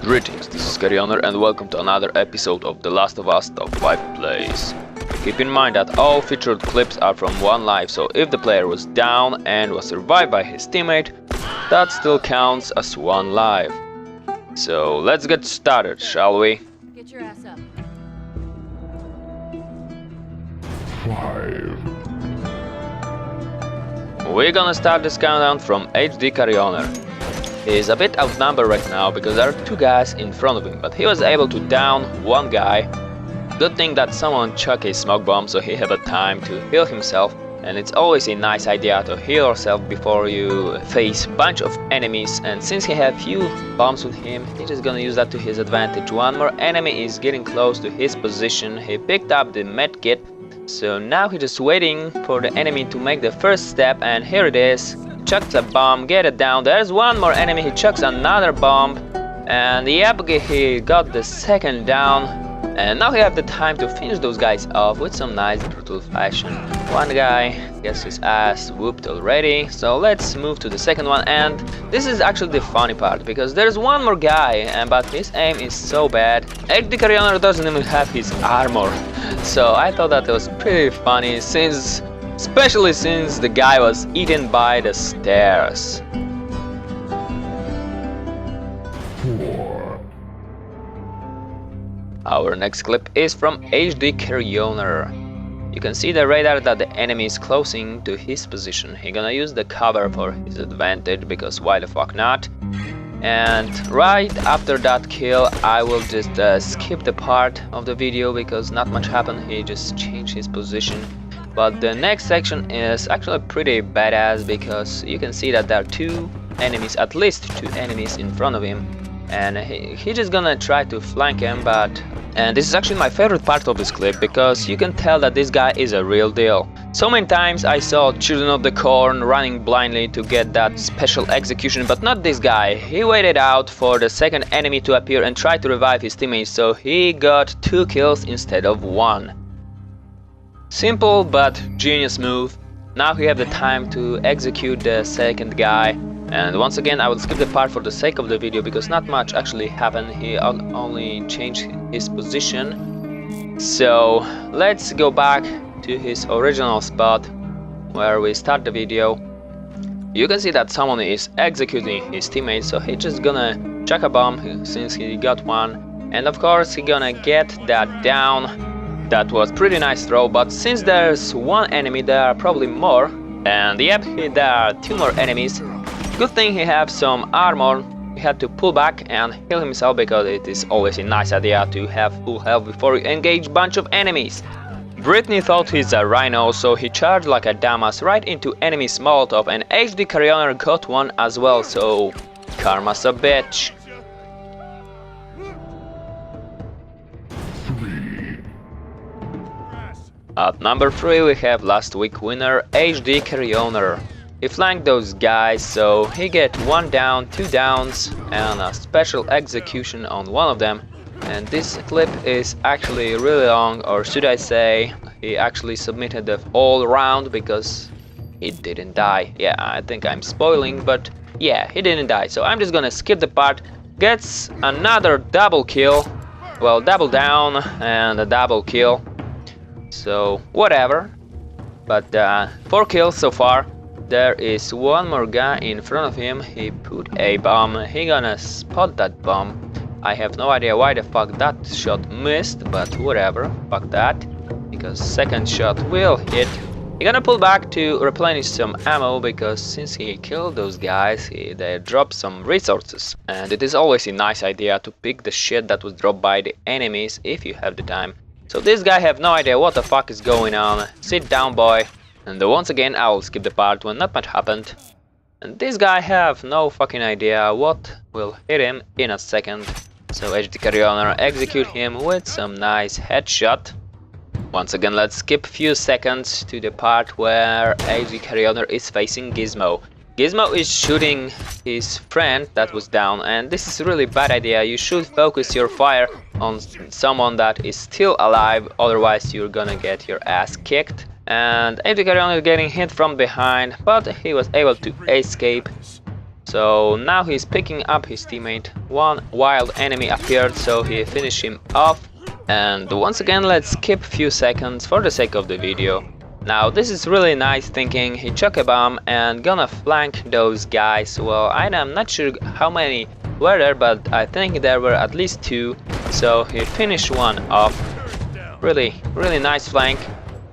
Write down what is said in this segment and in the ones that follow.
Greetings, this is Carrioner and welcome to another episode of The Last of Us Top 5 Plays. Keep in mind that all featured clips are from one life, so if the player was down and was survived by his teammate, that still counts as one life. So let's get started, shall we? Get your ass up. 5. We're gonna start this countdown from HD Carrioner. He is a bit outnumbered right now because there are two guys in front of him, but he was able to down one guy. Good thing that someone chucked a smoke bomb so he had the time to heal himself, and it's always a nice idea to heal yourself before you face a bunch of enemies, and since he had few bombs with him, he's just gonna use that to his advantage. One more enemy is getting close to his position. He picked up the medkit, so now he's just waiting for the enemy to make the first step, and here it is. Chucks a bomb, get it down. There's one more enemy, he chucks another bomb, and yep, he got the second down, and now he have the time to finish those guys off with some nice brutal fashion. One guy gets his ass whooped already, so let's move to the second one, and this is actually the funny part because there's one more guy, but his aim is so bad. HD Carrioner doesn't even have his armor, so I thought that was pretty funny especially since the guy was eaten by the stairs. 4. Our next clip is from HD Carrioner. You can see the radar that the enemy is closing to his position. He gonna use the cover for his advantage because why the fuck not? And right after that kill I will just skip the part of the video because not much happened. He just changed his position. But the next section is actually pretty badass because you can see that there are two enemies, at least two enemies in front of him, and he just gonna try to flank him. And this is actually my favorite part of this clip because you can tell that this guy is a real deal. So many times I saw Children of the Corn running blindly to get that special execution, but not this guy. He waited out for the second enemy to appear and tried to revive his teammates, so he got 2 kills instead of 1. Simple but genius move. Now we have the time to execute the second guy, and once again I will skip the part for the sake of the video because not much actually happened. He only changed his position. So let's go back to his original spot where we start the video. You can see that someone is executing his teammates, so he's just gonna chuck a bomb since he got one, and of course he's gonna get that down. That was pretty nice throw, but since there's one enemy, there are probably more. And yep, there are 2 more enemies. Good thing he have some armor. He had to pull back and heal himself because it is always a nice idea to have full health before you engage bunch of enemies. Brittany thought he's a rhino, so he charged like a dumbass right into enemy Molotov, and HD Carrioner got one as well, so karma's a bitch. 3. At number 3 we have last week winner HD Carrioner. He flanked those guys, so he get 1 down, 2 downs, and a special execution on one of them. And this clip is actually really long, or should I say, he actually submitted the whole round because he didn't die. Yeah, I think I'm spoiling, but yeah, he didn't die. So I'm just gonna skip the part. Gets another double kill, well, double down and a double kill. So whatever, but 4 kills so far. There is one more guy in front of him. He put a bomb. He gonna spot that bomb. I have no idea why the fuck that shot missed, but whatever, fuck that, because second shot will hit. He gonna pull back to replenish some ammo because since he killed those guys, they dropped some resources, and it is always a nice idea to pick the shit that was dropped by the enemies if you have the time. So this guy have no idea what the fuck is going on. Sit down, boy. And once again I will skip the part when not much happened. And this guy have no fucking idea what will hit him in a second. So HD Carrioner execute him with some nice headshot. Once again let's skip few seconds to the part where HD Carrioner is facing Gizmo. Gizmo is shooting his friend that was down, and this is a really bad idea. You should focus your fire on someone that is still alive, otherwise you're gonna get your ass kicked. And HD Carrioner is getting hit from behind, but he was able to escape. So now he's picking up his teammate. One wild enemy appeared, so he finished him off. And once again, let's skip few seconds for the sake of the video. Now this is really nice thinking. He chuck a bomb and gonna flank those guys. Well, I'm not sure how many were there, but I think there were at least 2. So he finished one off. Really nice flank.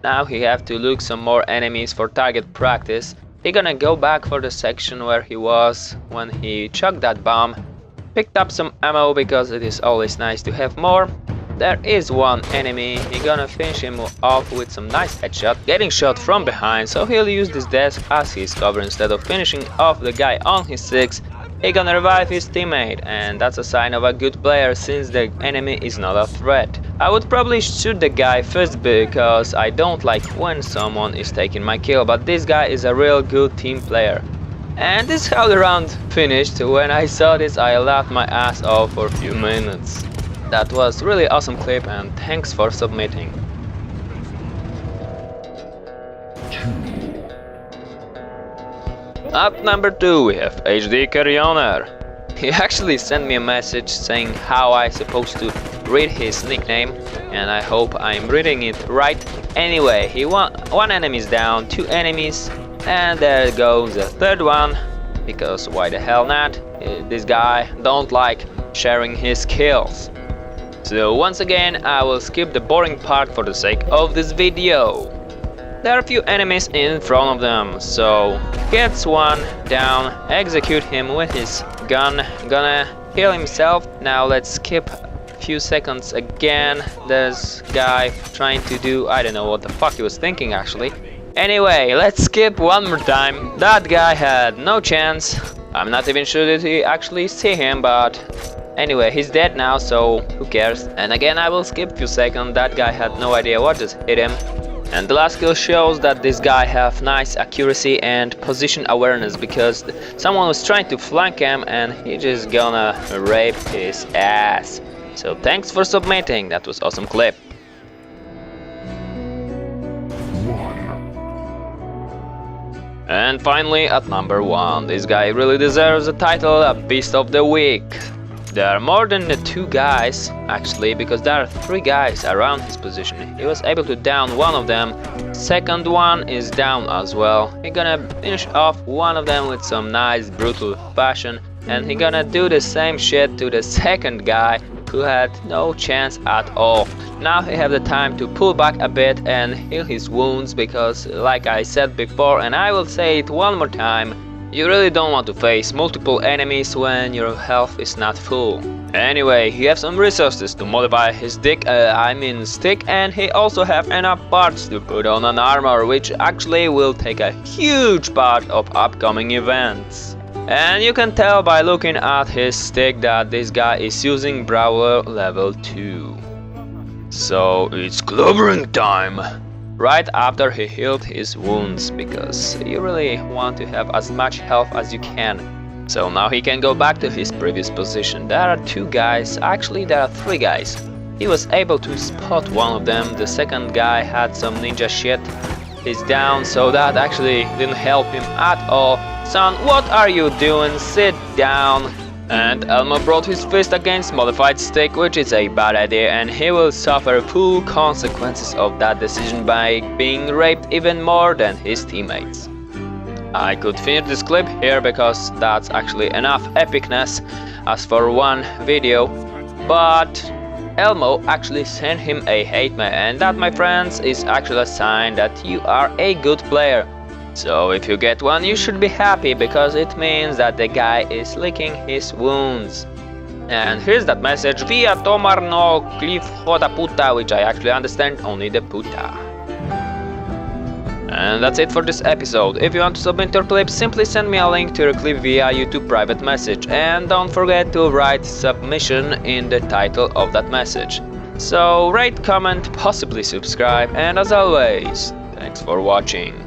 Now he have to look some more enemies for target practice. He gonna go back for the section where he was when he chucked that bomb. Picked up some ammo because it is always nice to have more. There is one enemy. He gonna finish him off with some nice headshot, getting shot from behind, so he'll use this desk as his cover instead of finishing off the guy on his 6. He gonna revive his teammate, and that's a sign of a good player since the enemy is not a threat. I would probably shoot the guy first because I don't like when someone is taking my kill, but this guy is a real good team player. And this is how the round finished. When I saw this, I laughed my ass off for a few minutes. That was really awesome clip, and thanks for submitting. At number 2 we have HD Carrioner. He actually sent me a message saying how I supposed to read his nickname, and I hope I'm reading it right. Anyway, he one enemy's down, 2 enemies, and there goes the 3rd one, because why the hell not? This guy don't like sharing his kills. So once again, I will skip the boring part for the sake of this video. There are a few enemies in front of them, so gets one down, execute him with his gun, gonna kill himself. Now let's skip a few seconds again. There's guy trying to do, I don't know what the fuck he was thinking actually. Anyway, let's skip one more time. That guy had no chance. I'm not even sure that he actually see him, but anyway, he's dead now, so who cares. And again, I will skip a few seconds. That guy had no idea what just hit him. And the last kill shows that this guy have nice accuracy and position awareness, because someone was trying to flank him and he just gonna rape his ass. So thanks for submitting, that was awesome clip. And finally at number 1, this guy really deserves the title a Beast of the Week. There are more than the 2 guys actually, because there are 3 guys around his position. He was able to down one of them. Second one is down as well. He gonna finish off one of them with some nice brutal fashion, and he gonna do the same shit to the second guy who had no chance at all. Now he have the time to pull back a bit and heal his wounds, because like I said before, and I will say it one more time, you really don't want to face multiple enemies when your health is not full. Anyway, he has some resources to modify his stick, and he also have enough parts to put on an armor, which actually will take a huge part of upcoming events. And you can tell by looking at his stick that this guy is using Brawler level 2. So it's clobbering time! Right after he healed his wounds, because you really want to have as much health as you can. So now he can go back to his previous position. There are 2 guys, actually there are 3 guys. He was able to spot one of them. The second guy had some ninja shit. He's down, so that actually didn't help him at all. Son, what are you doing? Sit down. And Elmo brought his fist against modified stick, which is a bad idea, and he will suffer full consequences of that decision by being raped even more than his teammates. I could finish this clip here because that's actually enough epicness as for one video, but Elmo actually sent him a hate mail, and that, my friends, is actually a sign that you are a good player. So if you get one, you should be happy, because it means that the guy is licking his wounds. And here's that message: Via tomar no cliff hota puta, which I actually understand only the puta. And that's it for this episode. If you want to submit your clip, simply send me a link to your clip via YouTube private message, and don't forget to write submission in the title of that message. So rate, comment, possibly subscribe, and as always, thanks for watching.